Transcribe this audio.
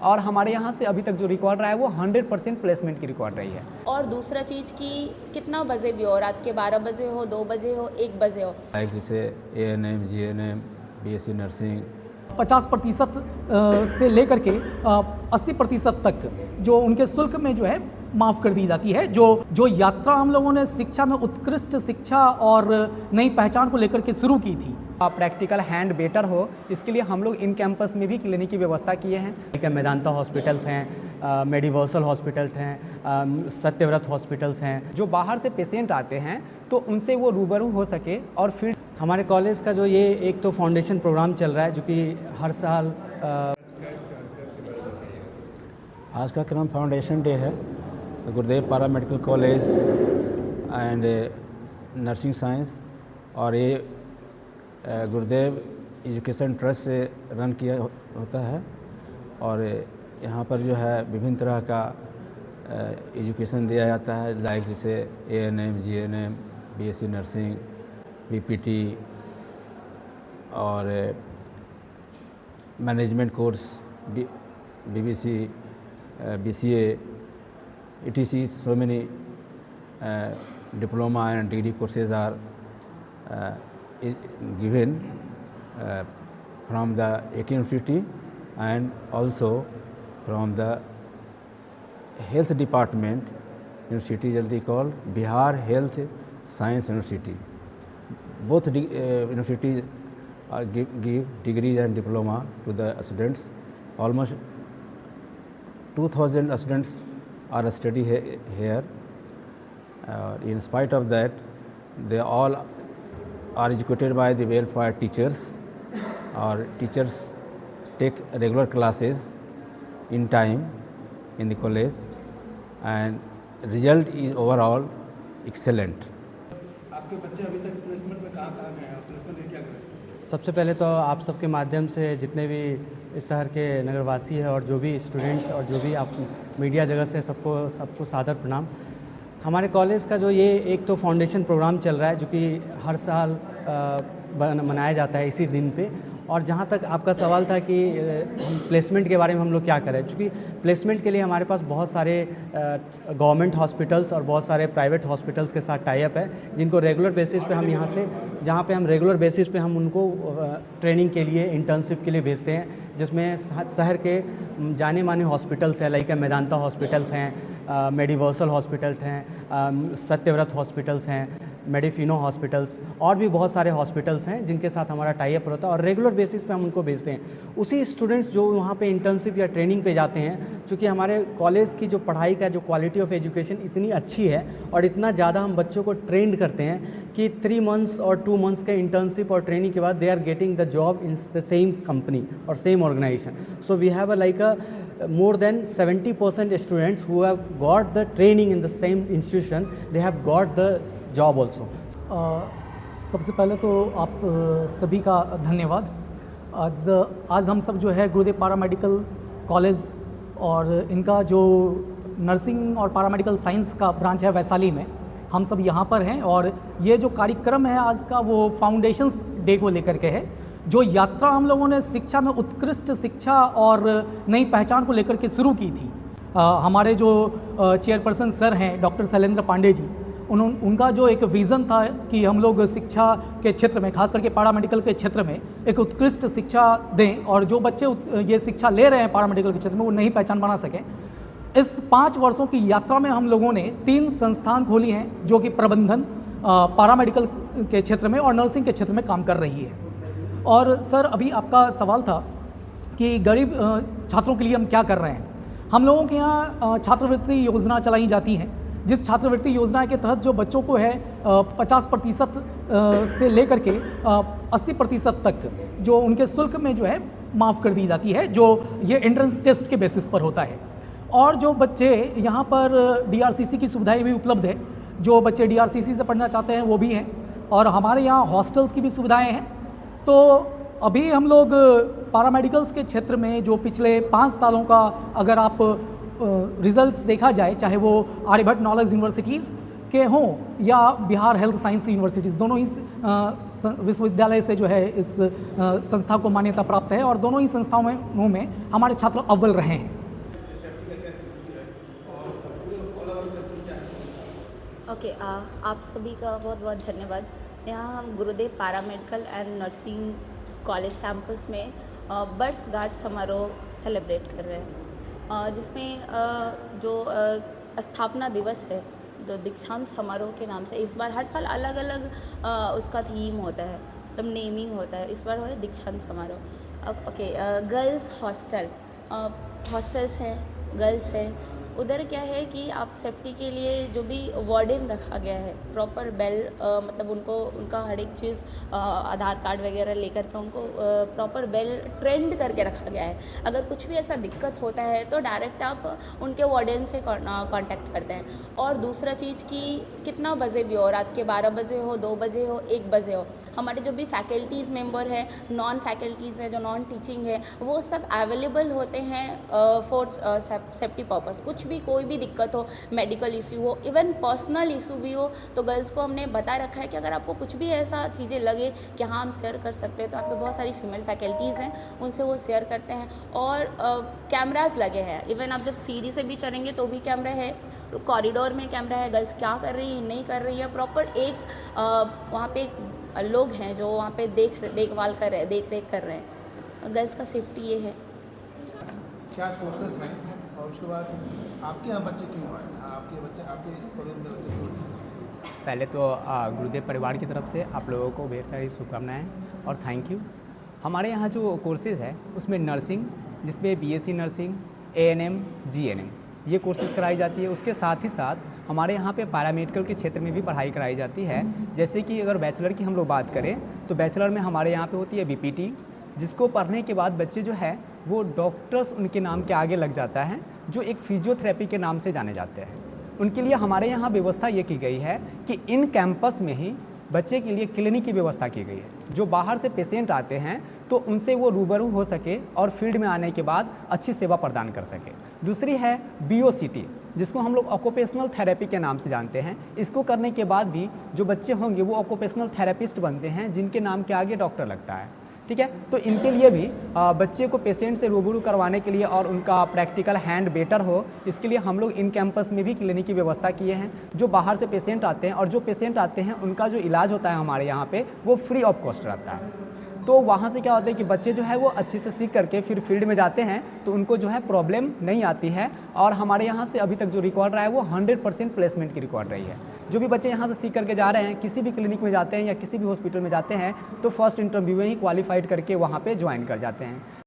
और हमारे यहाँ से अभी तक जो रिकॉर्ड रहा है वो 100% प्लेसमेंट की रिकॉर्ड रही है। और दूसरा चीज़ कि कितना बजे भी हो, रात के 12 बजे हो, 2 बजे हो, 1 बजे हो। लाइक जैसे ANM, GNM, BSc नर्सिंग 50% से लेकर के 80% तक जो उनके शुल्क में जो है माफ़ कर दी जाती है। जो यात्रा हम लोगों ने शिक्षा में उत्कृष्ट शिक्षा और नई पहचान को लेकर के शुरू की थी। प्रैक्टिकल हैंड बेटर हो, इसके लिए हम लोग इन कैंपस में भी क्लिनिक की व्यवस्था किए हैं। मेदांता हॉस्पिटल्स हैं, मेडिवर्सल हॉस्पिटल्स हैं, सत्यव्रत हॉस्पिटल्स हैं। जो बाहर से पेशेंट आते हैं तो उनसे वो रूबरू हो सके। और फिर हमारे कॉलेज का जो ये एक तो फाउंडेशन प्रोग्राम चल रहा है जो कि हर साल आज का क्रम फाउंडेशन डे है। गुरुदेव पारा medical college and nursing science और ये गुरुदेव एजुकेशन ट्रस्ट से रन किया होता है। और यहाँ पर जो है विभिन्न तरह का एजुकेशन दिया जाता है, लाइक जैसे ANM, GNM, BSc nursing, BPT और management course, BBC, BCA, etc. So many diploma and degree courses are given from the AK University and also from the health department university jaldi called Bihar Health Science University. Both universities give degrees and diploma to the students. Almost 2,000 students are study here. In spite of that, they all are educated by the welfare teachers. Our teachers take regular classes in time in the college and result is overall excellent. आपके बच्चे अभी तक placement में कहाँ गए हैं, placement में क्या करें? सबसे पहले तो आप सबके माध्यम से जितने भी इस शहर के नगरवासी हैं और जो भी स्टूडेंट्स और जो भी आप मीडिया जगत से सबको सादर प्रणाम। हमारे कॉलेज का जो ये एक तो फाउंडेशन प्रोग्राम चल रहा है जो कि हर साल मनाया जाता है इसी दिन पे। और जहाँ तक आपका सवाल था कि हम प्लेसमेंट के बारे में हम लोग क्या करें, क्योंकि प्लेसमेंट के लिए हमारे पास बहुत सारे गवर्नमेंट हॉस्पिटल्स और बहुत सारे प्राइवेट हॉस्पिटल्स के साथ टाई अप है, जिनको रेगुलर बेसिस पे हम यहाँ से जहाँ पे हम रेगुलर बेसिस पे हम उनको ट्रेनिंग के लिए इंटर्नशिप के लिए भेजते हैं, जिसमें शहर के जाने माने हॉस्पिटल्स हैं, लाइक मेदांता हॉस्पिटल्स हैं, मेडिवर्सल हॉस्पिटल्स हैं, सत्यव्रत हॉस्पिटल्स हैं, मेडिफिनो हॉस्पिटल्स और भी बहुत सारे हॉस्पिटल्स हैं जिनके साथ हमारा टाई अप होता है और रेगुलर बेसिस पे हम उनको भेजते हैं। उसी स्टूडेंट्स जो वहाँ पे इंटर्नशिप या ट्रेनिंग पे जाते हैं, चूँकि हमारे कॉलेज की जो पढ़ाई का जो क्वालिटी ऑफ एजुकेशन इतनी अच्छी है और इतना ज़्यादा हम बच्चों को ट्रेंड करते हैं कि 3 मंथ्स और 2 मंथ्स के इंटर्नशिप और ट्रेनिंग के बाद they are getting the job in the same company और same organization. So we have like a more than 70% students who have got the training in the same institution, they have got the job also. सबसे पहले तो आप सभी का धन्यवाद। आज हम सब जो है गुरुदेव पारा मेडिकल कॉलेज और इनका जो नर्सिंग और पारामेडिकल साइंस का ब्रांच है वैशाली में, हम सब यहाँ पर हैं और ये जो कार्यक्रम है आज का वो फाउंडेशंस डे को लेकर के है। जो यात्रा हम लोगों ने शिक्षा में उत्कृष्ट शिक्षा और नई पहचान को लेकर के शुरू की थी, हमारे जो चेयरपर्सन सर हैं डॉक्टर शैलेंद्र पांडे जी, उनका जो एक विज़न था कि हम लोग शिक्षा के क्षेत्र में, खास करके पारामेडिकल के क्षेत्र में एक उत्कृष्ट शिक्षा दें और जो बच्चे ये शिक्षा ले रहे हैं पारामेडिकल के क्षेत्र में वो नई पहचान बना सकें। इस 5 वर्षों की यात्रा में हम लोगों ने 3 संस्थान खोली हैं जो कि प्रबंधन, पारामेडिकल के क्षेत्र में और नर्सिंग के क्षेत्र में काम कर रही है। और सर, अभी आपका सवाल था कि गरीब छात्रों के लिए हम क्या कर रहे हैं। हम लोगों के यहाँ छात्रवृत्ति योजना चलाई जाती हैं, जिस छात्रवृत्ति योजना के तहत जो बच्चों को है 50% से लेकर के 80% तक जो उनके शुल्क में जो है माफ़ कर दी जाती है, जो ये एंट्रेंस टेस्ट के बेसिस पर होता है। और जो बच्चे यहाँ पर DRCC की सुविधाएँ भी उपलब्ध है, जो बच्चे DRCC से पढ़ना चाहते हैं वो भी हैं और हमारे यहाँ हॉस्टल्स की भी सुविधाएँ हैं। तो अभी हम लोग पारामेडिकल्स के क्षेत्र में जो पिछले 5 सालों का अगर आप रिजल्ट्स देखा जाए, चाहे वो आर्यभट्ट नॉलेज यूनिवर्सिटीज़ के हों या बिहार हेल्थ साइंस यूनिवर्सिटीज़, दोनों ही विश्वविद्यालय से जो है इस संस्था को मान्यता प्राप्त है और दोनों ही संस्थाओं में हमारे छात्र अव्वल रहे हैं। ओके, आप सभी का बहुत बहुत धन्यवाद। यहाँ हम गुरुदेव paramedical and nursing college campus में वर्षगांठ समारोह सेलिब्रेट कर रहे हैं, जिसमें जो स्थापना दिवस है, जो दीक्षांत समारोह के नाम से इस बार हर साल अलग अलग उसका थीम होता है, मतलब नेमिंग होता है। इस बार हो रहा है दीक्षांत समारोह। अब ओके, गर्ल्स हॉस्टल्स हैं, गर्ल्स हैं, उधर क्या है कि आप सेफ्टी के लिए जो भी वार्डन रखा गया है, प्रॉपर बेल, मतलब उनको उनका हर एक चीज़ आधार कार्ड वगैरह लेकर के उनको प्रॉपर बेल ट्रेंड करके रखा गया है। अगर कुछ भी ऐसा दिक्कत होता है तो डायरेक्ट आप उनके वार्डन से कांटेक्ट करते हैं। और दूसरा चीज़ कि कितना बजे भी हो, रात के 12 बजे हो, 2 बजे हो, 1 बजे हो, हमारे जो भी फैकल्टीज़ मेंबर हैं, नॉन फैकल्टीज़ हैं, जो नॉन टीचिंग है, वो सब अवेलेबल होते हैं फॉर सेफ्टी पर्पस। कुछ भी कोई भी दिक्कत हो, मेडिकल इशू हो, इवन पर्सनल इशू भी हो, तो गर्ल्स को हमने बता रखा है कि अगर आपको कुछ भी ऐसा चीज़ें लगे कि हाँ हम शेयर कर सकते हैं, तो आपके बहुत सारी फीमेल फैकल्टीज़ हैं, उनसे वो शेयर करते हैं। और कैमराज लगे हैं, इवन आप जब सीढ़ी से भी चढ़ेंगे तो भी कैमरा है, कॉरिडोर में कैमरा है, गर्ल्स क्या कर रही है नहीं कर रही है, प्रॉपर एक वहाँ पे लोग हैं जो वहाँ पे देखभाल कर रहे हैं, देख रेख कर रहे हैं। गर्ल्स का सेफ्टी ये है। क्या कोर्सेस हैं और उसके बाद आपके यहाँ बच्चे क्यों आए, आपके इस कॉलेज में बच्चे क्यों आए? पहले तो गुरुदेव परिवार की तरफ से आप लोगों को ढेर सारी शुभकामनाएँ और थैंक यू। हमारे यहाँ जो कोर्सेज़ है उसमें नर्सिंग, जिसमें बीएससी नर्सिंग, एएनएम, जीएनएम ये कोर्सेज़ कराई जाती है। उसके साथ ही साथ हमारे यहाँ पे पैरामेडिकल के क्षेत्र में भी पढ़ाई कराई जाती है। जैसे कि अगर बैचलर की हम लोग बात करें तो बैचलर में हमारे यहाँ पे होती है बीपीटी, जिसको पढ़ने के बाद बच्चे जो है वो डॉक्टर्स उनके नाम के आगे लग जाता है, जो एक फिजियोथेरेपी के नाम से जाने जाते हैं। उनके लिए हमारे यहाँ व्यवस्था ये की गई है कि इन कैंपस में ही बच्चे के लिए क्लिनिक की व्यवस्था की गई है। जो बाहर से पेशेंट आते हैं तो उनसे वो रूबरू हो सके और फील्ड में आने के बाद अच्छी सेवा प्रदान कर सके। दूसरी है बीओसीटी, जिसको हम लोग ऑक्यूपेशनल थेरेपी के नाम से जानते हैं। इसको करने के बाद भी जो बच्चे होंगे वो ऑक्यूपेशनल थेरेपिस्ट बनते हैं, जिनके नाम के आगे डॉक्टर लगता है। ठीक है, तो इनके लिए भी बच्चे को पेशेंट से रूबरू करवाने के लिए और उनका प्रैक्टिकल हैंड बेटर हो, इसके लिए हम लोग इन कैंपस में भी क्लिनिक की व्यवस्था किए हैं। जो बाहर से पेशेंट आते हैं और जो पेशेंट आते हैं उनका जो इलाज होता है हमारे यहाँ पे वो फ्री ऑफ कॉस्ट रहता है। तो वहाँ से क्या होता है कि बच्चे जो है वो अच्छे से सीख करके फिर फील्ड में जाते हैं तो उनको जो है प्रॉब्लम नहीं आती है। और हमारे यहाँ से अभी तक जो रिकॉर्ड रहा है वो 100% प्लेसमेंट की रिकॉर्ड रही है। जो भी बच्चे यहाँ से सीख करके जा रहे हैं, किसी भी क्लिनिक में जाते हैं या किसी भी हॉस्पिटल में जाते हैं तो फर्स्ट इंटरव्यू में ही क्वालिफाइड करके वहाँ पे ज्वाइन कर जाते हैं।